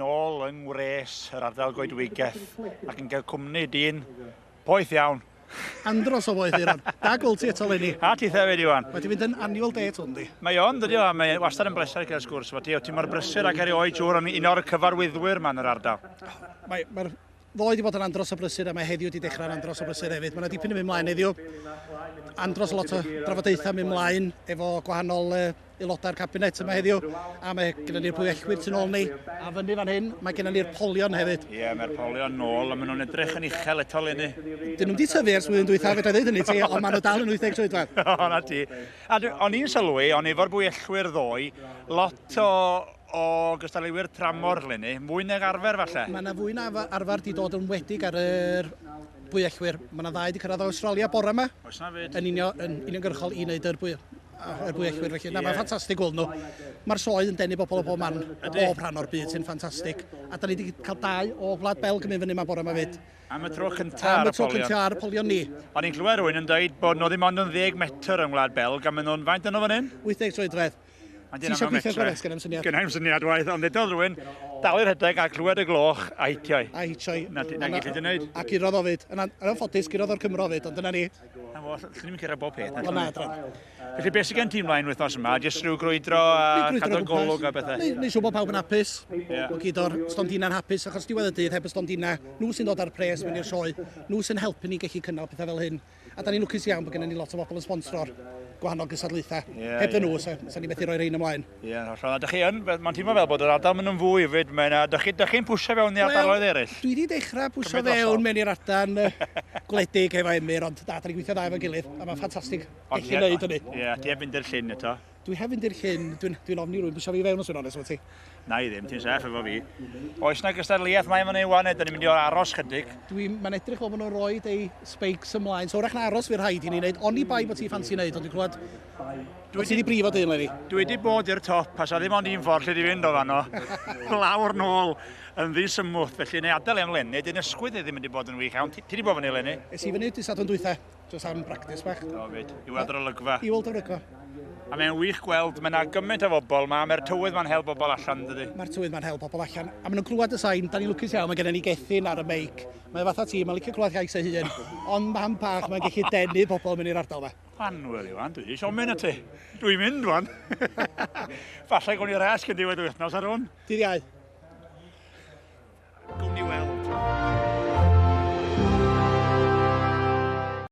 nôl yng ngwres yr Ardal Goedwigaeth ac yn cael cwmni dyn poeth iawn. Andros o boeth Aeron. Da gwl ti eto Lenny. A ti thefyd Iwan. Mae ti fynd yn annual date hwn di. Mae o'n dydi o, mae wastad yn bleser cael sgwrs. Ti mor brysur ac erioed siwr yn un o'r cyfarwyddwyr ma'n yr ardal. Mae'r ddoe wedi bod yn andros o brysur a mae heddiw wedi dechrau'n andros o brysur hefyd. Mae yna dipyn yn mynd mlaen heddiw. Andros lot o drafodaethau mynd mlaen efo gwahanol aelodau'r cabinet yma heddiw. A mae gennym ni'r pwyellwyr tu nôl ni. A fyny fan hyn, mae gennym ni'r polion hefyd. Ie, mae'r polion nôl a maen nhw'n edrych yn uchel eto Lenny. Dyn nhw'n di tyfu ers flwyddyn dwytha fedra dweud hynny ti, ond maen nhw dal yn 80 troedfedd. O, na ti. A o'n i'n sylwi, o'n efo'r bwyellwyr ddoe, lot o gystadleuwyr tramor Lenny, mwy nag arfer falle. Mae yna fwy na arfer di dod yn wedig ar yr bwyellwyr. Mae yna ddau wedi cyrraedd o Australia bore yma. Oes na fyd? Yn uniongyrchol i wneud yr bwyellwyr felly. Na, mae'n ffantastig gweld nhw. Mae'r Sioe yn denu bobl o bob man, bob rhan o'r byd sy'n ffantastig. A da ni wedi cael 2 o Wlad Belg yn mynd fyny yma bore yma fyd. Am y tro cynta ar y polion. Am y tro cynta ar y polion ni. O'n i'n clywed rwy'n yn dweud bod nhw ddim ond yn 10 metr yng Ngwlad Belg a maen nhw'n faint yn o fan hyn? 80 troedfedd. Ti eisiau gweithio'r gwerth gen am syniad? Gen am syniad waith, ond edodd rwy'n dal i'r rhedeg a clywed y gloch a hitio'i. A hitio'i. Na gilli di wneud. A gurodd o fyd. Yn anffodus, gurodd o'r Cymro fyd, ond dyna ni. Na fo, llyn ni'n cyrra bob peth. O na, dran. Felly beth sy'n gen tîm mlaen wythnos yma? Jyst rhyw grwydro a cadw'r golwg a bethau? Neu siw bod pawb yn hapus. O gyd o'r stondina'n hapus, achos diwedd y dydd heb y stondina. Nhw sy'n dod ar pres mewn i'r Sioe. Nhw sy'n helpu ni gallu cynnal pethau fel hyn. A da ni'n lwcus iawn bod gennym ni lot o bobl yn sponsor gwahanol gysadlaethau. Heb dyn nhw, sa'n ni methu roi rein ymlaen. Ie, dych chi yn, mae'n teimlo fel bod yr ardal mynd yn fwy fyd. Dych chi'n pwysio fewn i ardaloedd eraill? Dwi wedi dechrau pwysio fewn mewn i'r ardal gwledig efo Emyr, ond da ni'n gweithio dda efo'n gilydd. A mae'n ffantastig eich i wneud hynny. Ie, di heb fynd i'r llyn eto. Dwi hefyd yn i'r llyn, dwi'n ofni rwy'n pwysio fi fewn os yw'n onest efo ti. Na i ddim, ti'n seff efo fi. Oes na gystadleuaeth mae fan Iwan, da ni'n mynd i o'r aros chydig. Mae'n edrych fel bod nhw'n rhoi ei speics ymlaen, so wrach na aros fi'r rhaid i ni wneud, ond i bai bod ti'n ffansi wneud, ond dwi'n clywed... Dwi wedi brifo dyn, Lenny. Dwi wedi bod i'r top, a sa ddim ond un ffordd lle di fynd o fanno. Lawr nôl yn ddisymwth, felly neu adael am Lenny, dyn ysgwydd ddim wedi bod yn wych iawn. Ti wedi bod fyny Lenny? Es i fyny, dwi'n sadwn dwytha, jyst am bractis bach. O fyd, i weld yr olygfa. I weld yr olygfa. A mae'n wych gweld, mae yna gymaint o bobl, mae'r tywydd ma'n hel bobl allan, dydy? Mae'r tywydd ma'n hel bobl allan. A maen nhw'n clywed y sain, da ni'n lwcus iawn, mae gennym ni gethyn ar y meic. Mae fatha ti, mae'n licio clywed gais ei hun. Ond man bach, mae'n gallu denu bobl mewn i'r ardal fe. Panwyl Iwan, dwi eisiau mynd y ti. Dwi'n mynd wan. Falle gwn i res cyn diwedd wythnos ar hwn. Dydd iau.